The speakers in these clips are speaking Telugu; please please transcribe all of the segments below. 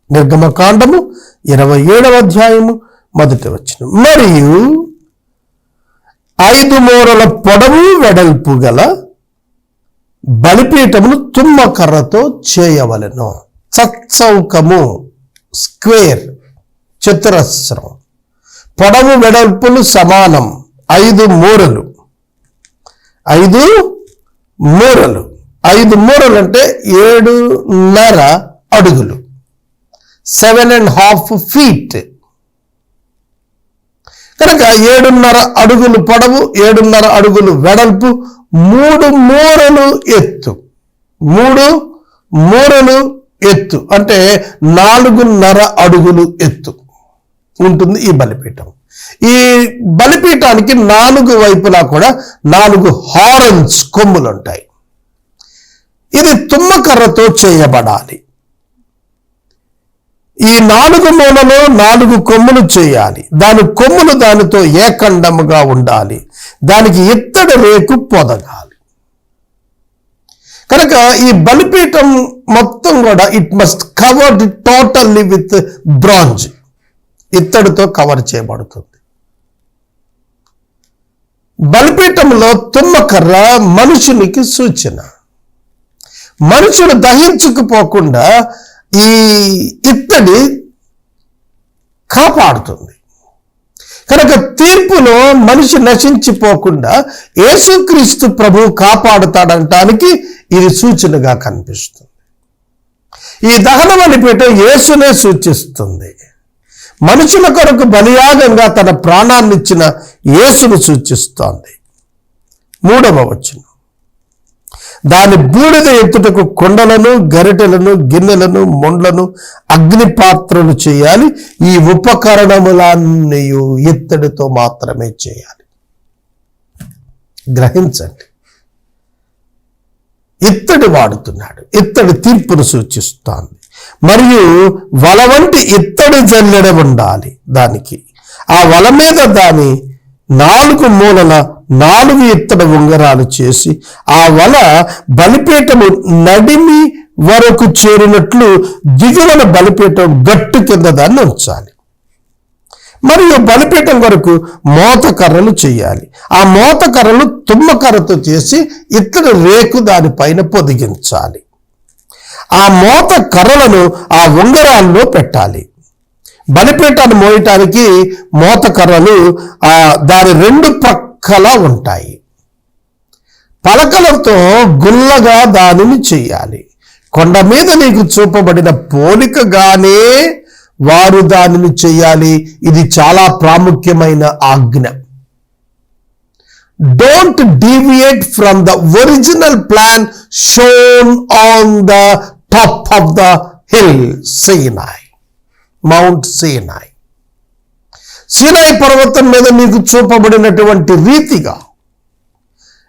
నిర్గమకాండము 27వ అధ్యాయము 1వ వచనం. మరియు 5 మూరల పొడవు వెడల్పు గల బలిపీఠమును తుమ్మకర్రతో చేయవలెను. చచ్చౌకము, స్క్వేర్, చతురస్రం, పొడవు వెడల్పులు సమానం. 5 మూరలు. 5 మూరలు. 5 మూరలు అంటే 7.5 అడుగులు, 7.5 feet. కనుక 7.5 అడుగులు పొడవు, 7.5 అడుగులు వెడల్పు, 3 మూరలు ఎత్తు. 3 మూరలు ఎత్తు అంటే 4.5 అడుగులు ఎత్తు ఉంటుంది ఈ బలిపీఠం. ఈ బలిపీఠానికి 4 వైపులా కూడా 4 హార్న్స్, కొమ్ములు ఉంటాయి. ఇది తుమ్మకర్రతో చేయబడాలి. ఈ 4 మూలలో 4 కొమ్ములు చేయాలి. దాని కొమ్ములు దానితో ఏకండముగా ఉండాలి. దానికి ఇత్తడి రేకు పొదగాలి. కనుక ఈ బలిపీఠం మొత్తం కూడా it must covered totally with bronze, ఇత్తడితో కవర్ చేయబడుతుంది. బలిపీఠంలో తుమ్మకర్ర మనుషునికి సూచన. మనుషుడు దహించుకుపోకుండా ఈ ఇత్తడి కాపాడుతుంది. కనుక తీర్పులో మనిషి నశించిపోకుండా యేసుక్రీస్తు ప్రభువు కాపాడుతాడంటానికి ఇది సూచనగా కనిపిస్తుంది. ఈ దహన బలిపీఠం యేసునే సూచిస్తుంది. మనుషుల కొరకు బలియాగంగా తన ప్రాణాన్ని ఇచ్చిన యేసును సూచిస్తోంది. 3వ వచనం. దాని బూడిద ఎత్తుటకు కొండలను, గరిటెలను, గిన్నెలను, మొండ్లను, అగ్నిపాత్రలు చేయాలి. ఈ ఉపకరణములన్నీ ఇత్తడితో మాత్రమే చేయాలి. గ్రహించండి, ఇత్తడి వాడుతున్నాడు. ఇత్తడి తీర్పును సూచిస్తోంది. మరియు వల వంటి ఇత్తడి జల్లెడ ఉండాలి దానికి. ఆ వల మీద దాని 4 మూలల 4 ఇత్తడి ఉంగరాలు చేసి ఆ వల బలిపీఠము నడిమి వరకు చేరినట్లు దిగువన బలిపీఠం గట్టు కింద దాన్ని ఉంచాలి. మరియు బలిపీఠం వరకు మోతకర్రలు చేయాలి. ఆ మోతకర్రలు తుమ్మకర్రతో చేసి ఇత్తడి రేకు దానిపైన పొదిగించాలి. ఆ మోత కర్రలను ఆ ఉంగరాల్లో పెట్టాలి. బలిపీఠాన్ని మోయటానికి మోత కర్రలు దాని 2 పక్కల ఉంటాయి. పలకలతో గుల్లగా దానిని చెయ్యాలి. కొండ మీద నీకు చూపబడిన పోలికగానే వారు దానిని చెయ్యాలి. ఇది చాలా ప్రాముఖ్యమైన ఆజ్ఞ. Don't deviate from the original plan shown on the top of the hill Sinai, Mount Sinai. సీనాయి పర్వతం మీద మీకు చూపబడినటువంటి రీతిగా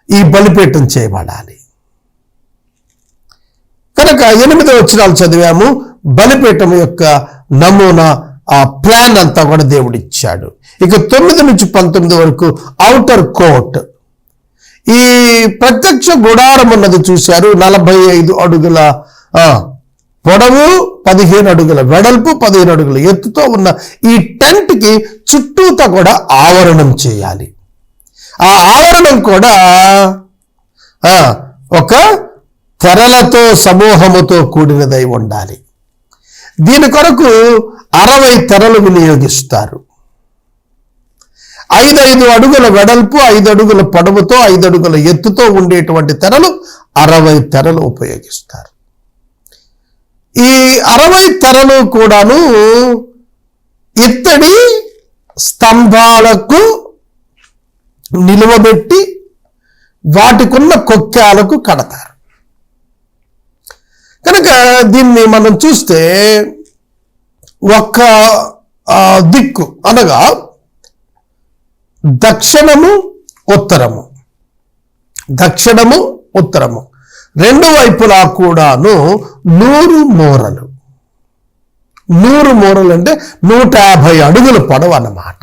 ఈ బలిపీఠం చేయబడాలి. కనుక 8వ వచనాలు చదివాము. బలిపీఠం యొక్క నమూనా, ఆ ప్లాన్ అంతా కూడా దేవుడు ఇచ్చాడు. ఇక 9 నుంచి 19 వరకు ఔటర్ కోర్ట్. ఈ ప్రత్యక్ష గుడారం ఉన్నది చూశారు. 45 అడుగుల పొడవు, 15 అడుగుల వెడల్పు, 15 అడుగుల ఎత్తుతో ఉన్న ఈ టెంట్కి చుట్టూతా కూడా ఆవరణం చేయాలి. ఆ ఆవరణం కూడా ఒక తెరలతో సమూహముతో కూడినదై ఉండాలి. దీని కొరకు 60 తెరలు వినియోగిస్తారు. 5 అడుగుల వెడల్పు, 5 అడుగుల పొడవుతో, 5 అడుగుల ఎత్తుతో ఉండేటువంటి తెరలు 60 తెరలు ఉపయోగిస్తారు. ఈ 60 తెరలు కూడాను ఇత్తడి స్తంభాలకు నిలువబెట్టి వాటికున్న కొక్కాలకు కడతారు. కనుక దీన్ని మనం చూస్తే ఒక్క దిక్కు అనగా దక్షిణము ఉత్తరము, దక్షిణము ఉత్తరము 2 వైపులా కూడాను 100 మూరలు. 100 మూరలు అంటే 150 అడుగుల పొడవు అన్నమాట.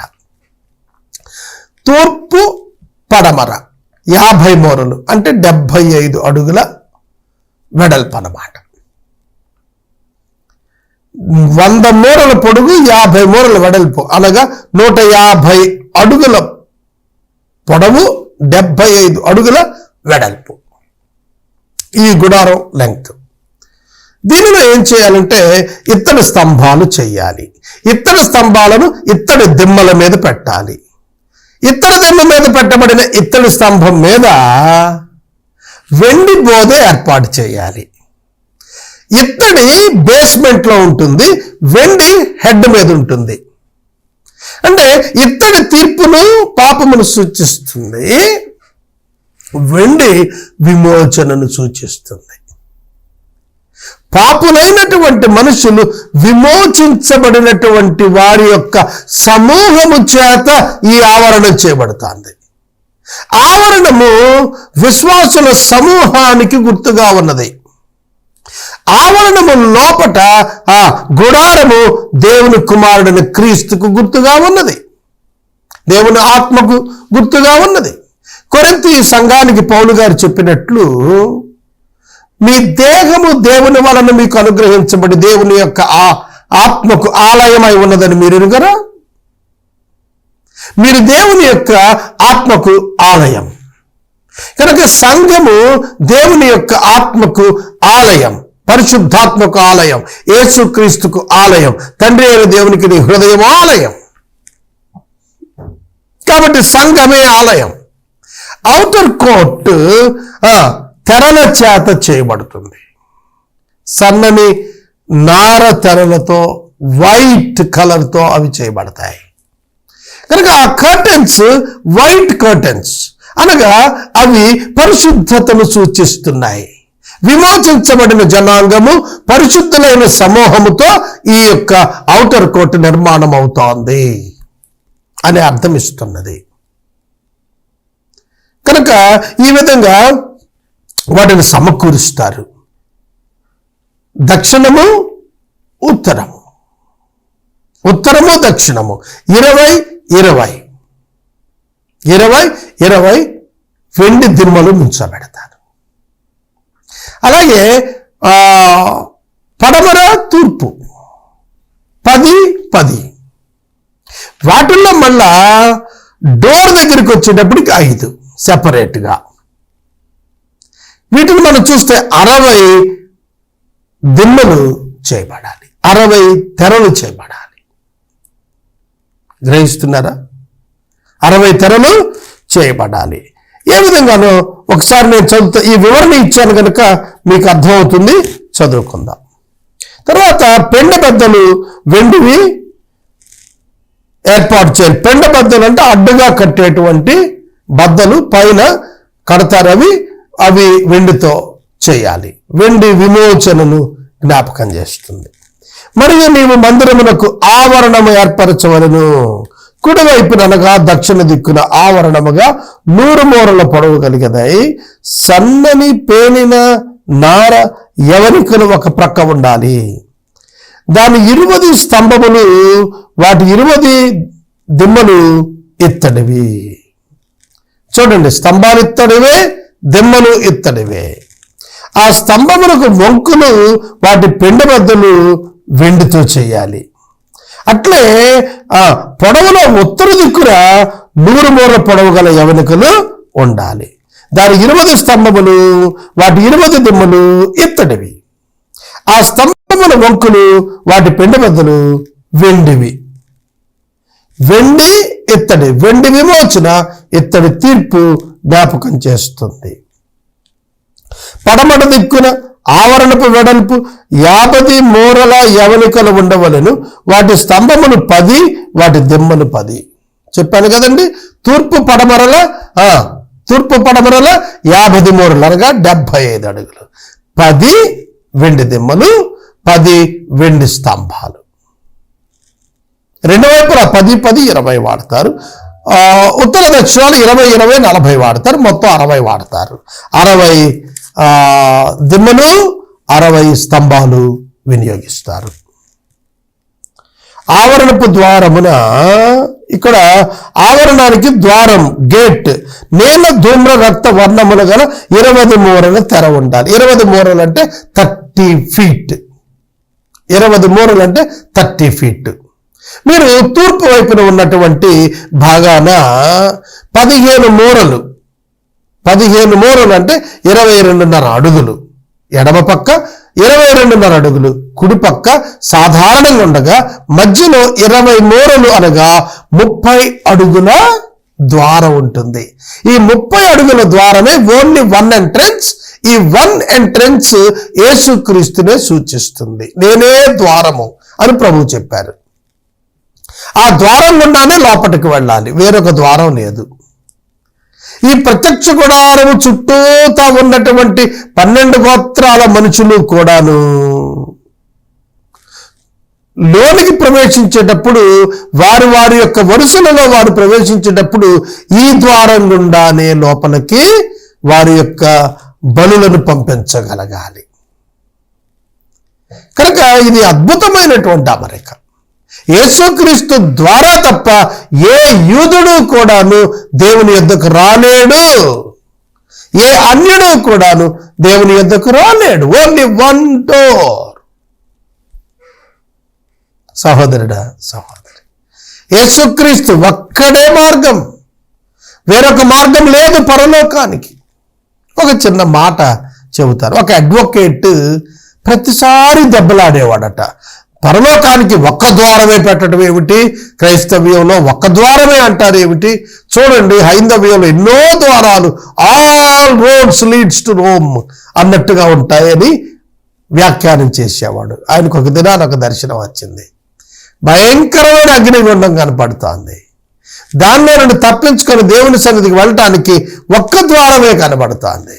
తూర్పు పడమర 50 మూరలు అంటే 75 అడుగుల వెడల్పు అన్నమాట. 100 మూరల పొడుగు, 50 మూరల వెడల్పు, అనగా 150 అడుగుల పొడవు, 75 అడుగుల వెడల్పు ఈ గుడారం లెంగ్త్. దీనిలో ఏం చేయాలంటే ఇత్తడి స్తంభాలు చేయాలి. ఇత్తడి స్తంభాలను ఇత్తడి దిమ్మల మీద పెట్టాలి. ఇత్తడి దిమ్మ మీద పెట్టబడిన ఇత్తడి స్తంభం మీద వెండి బోధ ఏర్పాటు చేయాలి. ఇత్తడి బేస్మెంట్లో ఉంటుంది, వెండి హెడ్ మీద ఉంటుంది. అంటే ఇత్తడి తీర్పును పాపమును సూచిస్తుంది, వెండి విమోచనను సూచిస్తుంది. పాపులైనటువంటి మనుషులు విమోచించబడినటువంటి వారి యొక్క సమూహము చేత ఈ ఆవరణం చేయబడుతుంది. ఆవరణము విశ్వాసుల సమూహానికి గుర్తుగా ఉన్నది. ఆవరణము లోపట ఆ గుడారము దేవుని కుమారుడైన క్రీస్తుకు గుర్తుగా ఉన్నది, దేవుని ఆత్మకు గుర్తుగా ఉన్నది. కొరింథీ సంఘానికి పౌలు గారు చెప్పినట్లు, మీ దేహము దేవుని వలన మీకు అనుగ్రహించబడి దేవుని యొక్క ఆత్మకు ఆలయమై ఉన్నదని మీరు ఎరుగరా? మీరు దేవుని యొక్క ఆత్మకు ఆలయం కనుక సంఘము దేవుని యొక్క ఆత్మకు ఆలయం, పరిశుద్ధాత్మకు ఆలయం, యేసుక్రీస్తుకు ఆలయం, తండ్రి అయిన దేవునికి నీ హృదయం ఆలయం. కాబట్టి సంఘమే ఆలయం. ఔటర్ కోర్ట్ తెరల చేత చేయబడుతుంది. సన్నని నార తెరలతో, వైట్ కలర్తో అవి చేయబడతాయి. కనుక ఆ కర్టెన్స్ వైట్ కర్టెన్స్, అనగా అవి పరిశుద్ధతను సూచిస్తున్నాయి. విమోచించబడిన జనాంగము పరిశుద్ధులైన సమూహముతో ఈ యొక్క ఔటర్ కోర్ట్ నిర్మాణం అవుతోంది అని అర్థం ఇస్తున్నది. కనుక ఈ విధంగా వాటిని సమకూరుస్తారు. దక్షిణము, ఉత్తరము, ఉత్తరము, దక్షిణము 20 వెండి దిమ్మలు ముంచబెడతారు. అలాగే పడమర, తూర్పు 10 వాటిల్లో మళ్ళా డోర్ దగ్గరికి వచ్చేటప్పటికి 5 సెపరేట్గా. వీటిని మనం చూస్తే 60 దిమ్మలు చేయబడాలి, 60 తెరలు చేయబడాలి. గ్రహిస్తున్నారా? 60 తెరలు చేయబడాలి. ఏ విధంగానో ఒకసారి నేను చదువుతా, ఈ వివరణ ఇచ్చాను కనుక మీకు అర్థమవుతుంది, చదువుకుందాం. తర్వాత పెండ బద్దలు వెండివి ఏర్పాటు చేయాలి. పెండ బద్దలు అంటే అడ్డుగా కట్టేటువంటి బద్దలు పైన కడతారు, అవి వెండితో చేయాలి. వెండి విమోచనను జ్ఞాపకం చేస్తుంది. మరియు నీవు మందిరమునకు ఆవరణము ఏర్పరచవలను. కుడివైపున అనగా దక్షిణ దిక్కున ఆవరణముగా 100 మూరల పొడవు కలిగదై సన్నని పేనిన నార యవనికలు ఒక ప్రక్క ఉండాలి. దాని 20 స్తంభములు, వాటి 20 దిమ్మలు ఇత్తడివి. చూడండి, స్తంభాలు ఇత్తడివే, దిమ్మలు ఇత్తడివే. ఆ స్తంభములకు వంకులు, వాటి పెండ బద్దలు వెండితో చేయాలి. అట్లే పొడవులో ఉత్తర దిక్కున 100 మూరల పొడవు గల యవనికలు ఉండాలి. దాని 20 స్తంభములు, వాటి 20 దిమ్మలు ఇత్తడివి. ఆ స్తంభముల వంకులు, వాటి పెండ బద్దలు వెండివి. వెండి ఇత్తడి, వెండి విమోచన, ఇత్తడి తీర్పు జ్ఞాపకం చేస్తుంది. పడమట దిక్కున ఆవరణపు వెడల్పు 50 మూరల యవనికలు ఉండవలెను. వాటి స్తంభములు 10, వాటి దిమ్మలు 10. చెప్పాను కదండి. తూర్పు పడమరల 50 మూరలు అనగా 75 అడుగులు, 10 వెండి దిమ్మలు, 10 వెండి స్తంభాలు. రెండు వైపులా 10, 20 వాడతారు. ఉత్తర దక్షిణాలు 20, 40 వాడతారు. మొత్తం 60 వాడతారు. 60 దిమ్మలు, 60 స్తంభాలు వినియోగిస్తారు. ఆవరణపు ద్వారమున, ఇక్కడ ఆవరణానికి ద్వారం, గేట్, నీల ధూమ్ర రక్త వర్ణములు గల 20 మూరల తెర ఉండాలి. 20 మూరలు అంటే 30 feet. 20 మూరలు అంటే 30 feet. మీరు తూర్పు వైపున ఉన్నటువంటి భాగాన 15 మూరలు అంటే 22.5 అడుగులు, ఎడమ పక్క 22.5 అడుగులు, కుడి పక్క సాధారణంగా ఉండగా మధ్యలో 20 మూరలు అనగా 30 అడుగుల ద్వారం ఉంటుంది. ఈ 30 అడుగుల ద్వారమే ఓన్లీ 1 ఎంట్రన్స్. ఈ 1 ఎంట్రన్స్ యేసుక్రీస్తునే సూచిస్తుంది. నేనే ద్వారము అని ప్రభువు చెప్పారు. ఆ ద్వారం గుండానే లోపలికి వెళ్ళాలి, వేరొక ద్వారం లేదు. ఈ ప్రత్యక్ష గుడారము చుట్టూతా ఉన్నటువంటి 12 గోత్రాల మనుషులు కూడాను లోనికి ప్రవేశించేటప్పుడు వారి వారి యొక్క వరుసలలో వారు ప్రవేశించేటప్పుడు ఈ ద్వారం గుండానే లోపలికి వారి యొక్క బలులను పంపించగలగాలి. కనుక ఇది అద్భుతమైనటువంటి అమరిక. యేసుక్రీస్తు ద్వారా తప్ప ఏ యూదుడు కూడాను దేవుని యొద్దకు రాలేడు, ఏ అన్యుడు కూడాను దేవుని యొద్దకు రాలేడు. Only 1 door. సహోదరుడా, సహోదరి, యేసుక్రీస్తు ఒక్కడే మార్గం, వేరొక మార్గం లేదు పరలోకానికి. ఒక చిన్న మాట చెబుతారు. ఒక అడ్వకేట్ ప్రతిసారి దెబ్బలాడేవాడట. పరలోకానికి ఒక్క ద్వారమే పెట్టడం ఏమిటి, క్రైస్తవ్యంలో ఒక్క ద్వారమే అంటారు ఏమిటి? చూడండి, హైందవ్యంలో ఎన్నో ద్వారాలు, all roads leads to Rome అన్నట్టుగా ఉంటాయని వ్యాఖ్యానం చేసేవాడు. ఆయనకు ఒక దినాన్ని ఒక దర్శనం వచ్చింది. భయంకరమైన అగ్నిగుండం కనపడుతోంది. దానిలో నుండి తప్పించుకొని దేవుని సన్నిధికి వెళ్ళటానికి ఒక్క ద్వారమే కనబడుతోంది.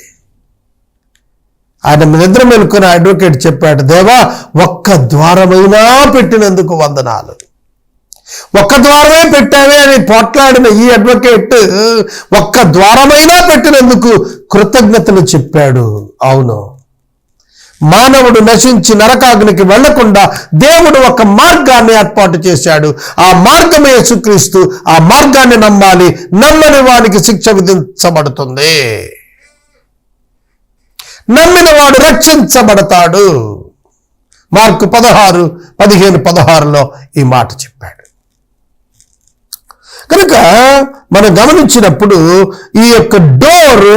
ఆయన నిద్ర మేలుకొని అడ్వకేట్ చెప్పాడు, దేవా ఒక్క ద్వారమైనా పెట్టినందుకు వందనాలు. ఒక్క ద్వారమే పెట్టావే అని పోట్లాడిన ఈ అడ్వకేట్ ఒక్క ద్వారమైనా పెట్టినందుకు కృతజ్ఞతలు చెప్పాడు. అవును, మానవుడు నశించి నరకాగ్నికి వెళ్లకుండా దేవుడు ఒక మార్గాన్ని ఏర్పాటు చేశాడు. ఆ మార్గమే యేసుక్రీస్తు. ఆ మార్గాన్ని నమ్మాలి. నమ్మని వానికి శిక్ష విధించబడుతుంది. నమ్మిన వాడు రక్షించబడతాడు. మార్కు 16:15-16లో ఈ మాట చెప్పాడు. కనుక మనం గమనించినప్పుడు ఈ యొక్క డోర్,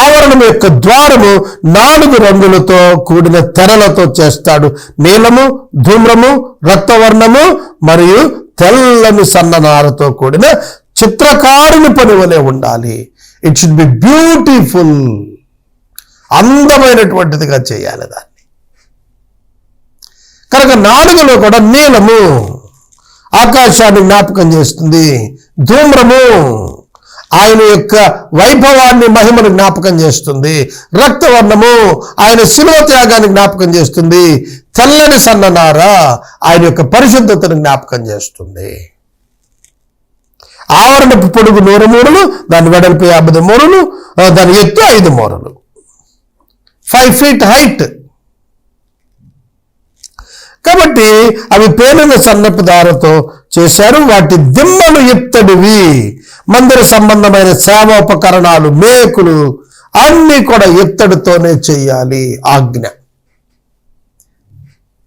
ఆవరణం యొక్క ద్వారము 4 రంగులతో కూడిన తెరలతో చేస్తాడు. నీలము, ధూమ్రము, రక్తవర్ణము మరియు తెల్లని సన్ననారతో కూడిన చిత్రకారుని పని వలె ఉండాలి. It should be beautiful. అందమైనటువంటిదిగా చేయాలి దాన్ని. కనుక 4లో కూడా నీలము ఆకాశాన్ని జ్ఞాపకం చేస్తుంది, ధూమ్రము ఆయన యొక్క వైభవాన్ని, మహిమను జ్ఞాపకం చేస్తుంది, రక్తవర్ణము ఆయన శిలువ త్యాగాన్ని జ్ఞాపకం చేస్తుంది, తెల్లని సన్ననార ఆయన యొక్క పరిశుద్ధతను జ్ఞాపకం చేస్తుంది. ఆవరణపు పొడుగు 100 మూరలు, దాని వెడల్పు 50 మూరలు, దాని ఎత్తు 5 మూరలు, 5 feet హైట్. కాబట్టి అవి పేలిన సన్నపు దారతో చేశారు. వాటి దిమ్మలు ఇత్తడివి. మందిర సంబంధమైన సేవోపకరణాలు, మేకులు అన్నీ కూడా ఇత్తడితోనే చేయాలి. ఆజ్ఞ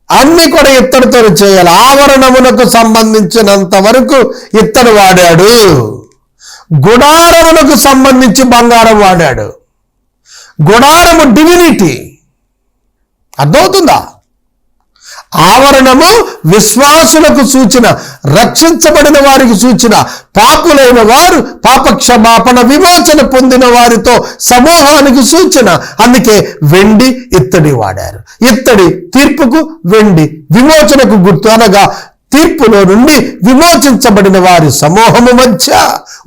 అన్నీ కూడా ఇత్తడితోనే చేయాలి. ఆవరణమునకు సంబంధించినంత వరకు ఇత్తడి వాడాడు. గుడారమునకు సంబంధించి బంగారం వాడాడు. గుడారము డివినిటీ, అర్థమవుతుందా? ఆవరణము విశ్వాసులకు సూచన, రక్షించబడిన వారికి సూచన, పాపులైన వారు పాపక్షమాపణ విమోచన పొందిన వారితో సమూహానికి సూచన. అందుకే వెండి ఇత్తడి వాడారు. ఇత్తడి తీర్పుకు, వెండి విమోచనకు గుర్తు. అనగా తీర్పులో నుండి విమోచించబడిన వారి సమూహము మధ్య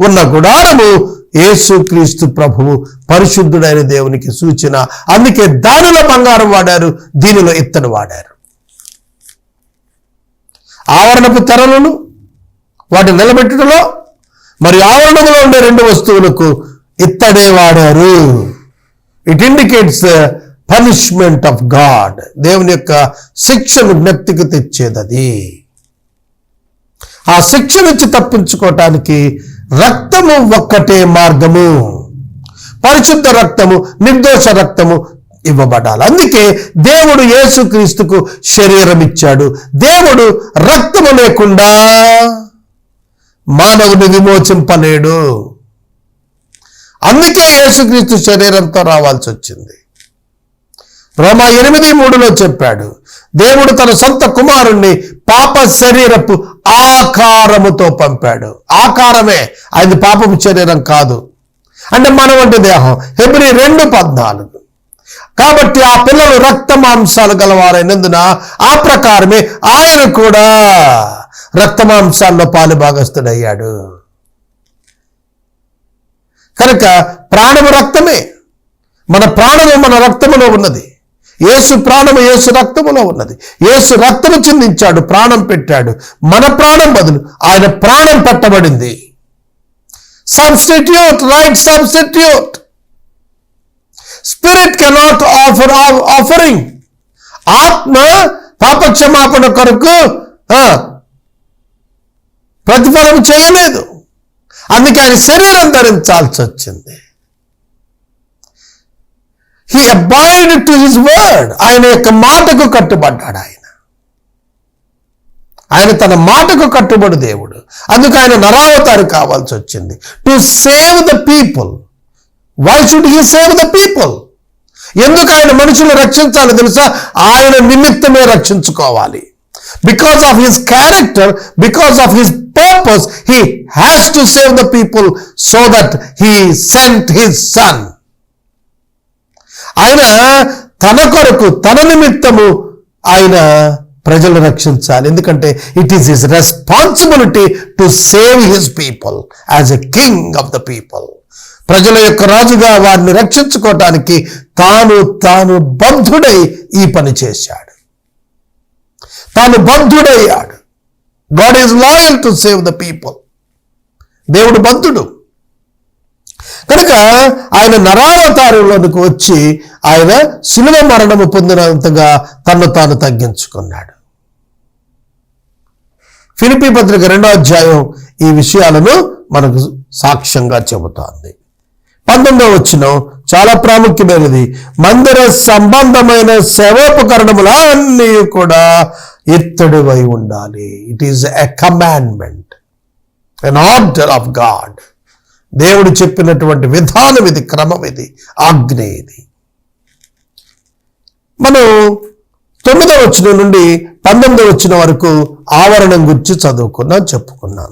ఉన్న గుడారము యేసుక్రీస్తు ప్రభువు, పరిశుద్ధుడైన దేవునికి సూచన. అందుకే దానిలో బంగారం వాడారు, దీనిలో ఇత్తడి వాడారు. ఆవరణపు తెరలను వాటి నిలబెట్టుటలో మరియు ఆవరణంలో ఉండే 2 వస్తువులకు ఇత్తడే వాడారు. It indicates punishment of God. దేవుని యొక్క శిక్షను జ్ఞప్తికి తెచ్చేది. ఆ శిక్ష నుంచి తప్పించుకోవటానికి రక్తము ఒక్కటే మార్గము. పరిశుద్ధ రక్తము, నిర్దోష రక్తము ఇవ్వబడాలి. అందుకే దేవుడు యేసుక్రీస్తుకు శరీరం ఇచ్చాడు. దేవుడు రక్తము లేకుండా మానవుని విమోచింపలేడు. అందుకే యేసుక్రీస్తు శరీరంతో రావాల్సి వచ్చింది. రోమా 8:3 చెప్పాడు, దేవుడు తన సొంత కుమారుణ్ణి పాప శరీరపు ఆకారముతో పంపాడు. ఆకారమే, అది పాపపు శరీరం కాదు. అంటే మన వంటి దేహం. హెబ్రీ 2:14. కాబట్టి ఆ పిల్లలు రక్త మాంసాలు గలవారైనందున ఆ ప్రకారమే ఆయన కూడా రక్త మాంసాల్లో పాలు భాగస్థుడయ్యాడు. కనుక ప్రాణము రక్తమే. మన ప్రాణము మన రక్తములో ఉన్నది. యేసు ప్రాణము యేసు రక్తములో ఉన్నది. యేసు రక్తము చిందించాడు, ప్రాణం పెట్టాడు. మన ప్రాణం బదులు ఆయన ప్రాణం పెట్టబడింది. Substitute, right substitute. Spirit cannot offer offering. ఆత్మ పాపక్షమాపణ కొరకు ప్రతిఫలం చేయలేదు. అందుకే ఆయన శరీరం ధరించాల్సి వచ్చింది. He abided to his word. ఆయన యొక్క మాటకు కట్టుబడ్డాడు. ఆయన తన మాటకు కట్టుబడి దేవుడు. అందుకు ఆయన నరావతారి కావాల్సి వచ్చింది. To save the people. Why should he save the people? ఎందుకు ఆయన మనుషులు రక్షించాలి తెలుసా? ఆయన నిమిత్తమే రక్షించుకోవాలి. Because of his character, because of his purpose, he has to save the people so that he sent his son. ఆయన తన కొరకు, తన నిమిత్తము ఆయన ప్రజలు రక్షించాలి. ఎందుకంటే it is his responsibility to save his people as a king of the people. ప్రజల యొక్క రాజుగా వారిని రక్షించుకోవటానికి తాను బద్ధుడై ఈ పని చేశాడు. తాను బద్ధుడయ్యాడు. God is loyal to save the people. దేవుడు బద్ధుడు. కనుక ఆయన నరావతారంలోనికి వచ్చి ఆయన శిలువ మరణము పొందినంతగా తన్ను తాను తగ్గించుకున్నాడు. ఫిలిప్పీ పత్రిక 2వ అధ్యాయం ఈ విషయాలను మనకు సాక్ష్యంగా చెబుతోంది. 19వ వచనం చాలా ప్రాముఖ్యమైనది. మందిర సంబంధమైన సేవోపకరణములన్నీ కూడా ఇత్తడివై ఉండాలి. It is a commandment, an order of God. దేవుడు చెప్పినటువంటి విధానం ఇది, క్రమం ఇది, ఆజ్ఞ ఇది. మనం 9వ వచనం నుండి 19వ వచనం వరకు ఆవరణం గురించి చదువుకున్నాం, చెప్పుకున్నాం.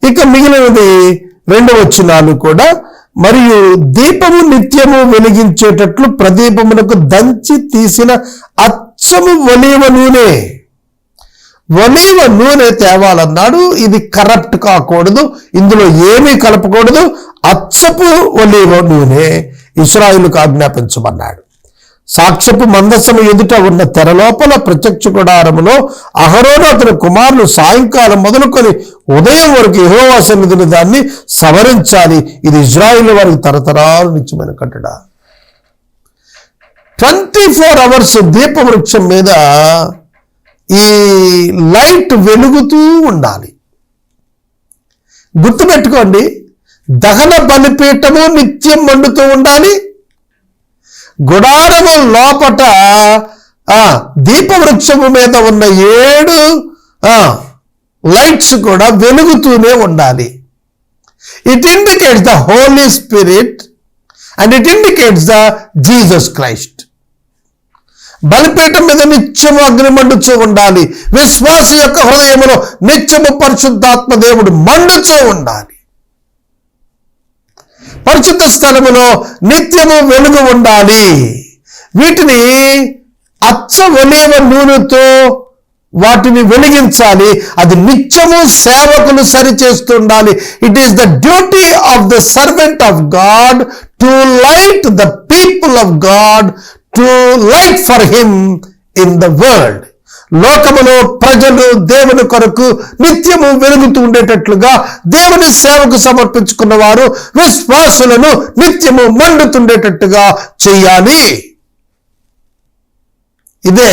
ఇక మిగిలినది 2 వచనాలు కూడా. మరియు దీపము నిత్యము వెలిగించేటట్లు ప్రదీపమునకు దంచి తీసిన అచ్చము ఒలీవ నూనె. ఒలీవ నూనె తేవాలన్నాడు. ఇది కరప్ట్ కాకూడదు, ఇందులో ఏమీ కలపకూడదు. అచ్చపు ఒలీవ నూనె ఇశ్రాయేలుకు ఆజ్ఞాపించమన్నాడు. సాక్ష్యపు మందసము ఎదుట ఉన్న తెర లోపల ప్రత్యక్ష గుడారములో అహరోను అతని కుమారులు సాయంకాలం మొదలుకొని ఉదయం వరకు యెహోవా సన్నిధిని దాన్ని సవరించాలి. ఇది ఇశ్రాయేలు వారికి తరతరాలు నిత్యమైన కట్టడ. 24 hours దీపవృక్షం మీద ఈ లైట్ వెలుగుతూ ఉండాలి. గుర్తుపెట్టుకోండి, దహన బలిపీఠము నిత్యం మండుతూ ఉండాలి. గుడారము లోపట దీపవృక్షము మీద ఉన్న 7 లైట్స్ కూడా వెలుగుతూనే ఉండాలి. It indicates the Holy Spirit and it indicates the Jesus Christ. బలిపీఠం మీద నిత్యము అగ్ని మండుచూ ఉండాలి. విశ్వాస యొక్క హృదయములో నిత్యము పరిశుద్ధాత్మ దేవుడు మండుచూ ఉండాలి. పరిశుద్ధ స్థలములో నిత్యము వెలుగు ఉండాలి. వీటిని అచ్చ ఒలీవ నూనెతో వాటిని వెలిగించాలి. అది నిత్యము సేవకులు సరిచేస్తూ ఉండాలి. It is the duty of the servant of God to light the people of God, to light for him in the world. లోకములో ప్రజలు దేవుని కొరకు నిత్యము వెలుగుతూ ఉండేటట్లుగా దేవుని సేవకు సమర్పించుకున్న వారు విశ్వాసులను నిత్యము మండుతుండేటట్టుగా చేయాలి. ఇదే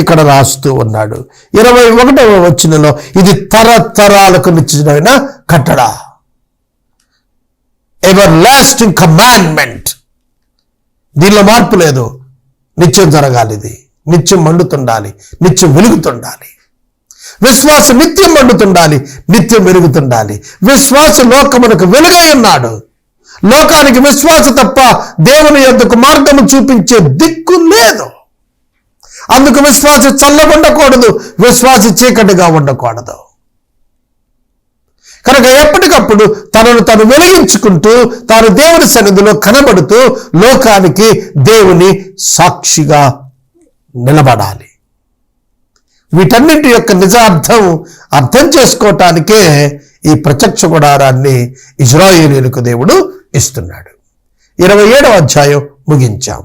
ఇక్కడ రాస్తూ ఉన్నాడు. 21వ వచనంలో ఇది తరతరాలకు నిత్యమైన కట్టడ, ఎవర్ లాస్టింగ్ కమాండ్మెంట్. దీనిలో మార్పు లేదు. నిత్యం జరగాలి, ఇది నిత్యం మండుతుండాలి, నిత్యం వెలుగుతుండాలి. విశ్వాసం నిత్యం మండుతుండాలి, నిత్యం వెలుగుతుండాలి. విశ్వాస లోకమునకు వెలుగై ఉన్నాడు. లోకానికి విశ్వాస తప్ప దేవుని యొద్దకు మార్గము చూపించే దిక్కు లేదు. అందుకు విశ్వాస చల్లగుండకూడదు, విశ్వాస చీకటిగా ఉండకూడదు. కనుక ఎప్పటికప్పుడు తనను తను వెలిగించుకుంటూ తాను దేవుని సన్నిధిలో కనబడుతూ లోకానికి దేవుని సాక్షిగా నిలబడాలి. వీటన్నిటి యొక్క నిజార్థం అర్థం చేసుకోవటానికే ఈ ప్రత్యక్ష గుడారాన్ని ఇశ్రాయేలీయులకు దేవుడు ఇస్తున్నాడు. 27వ అధ్యాయం ముగించాం.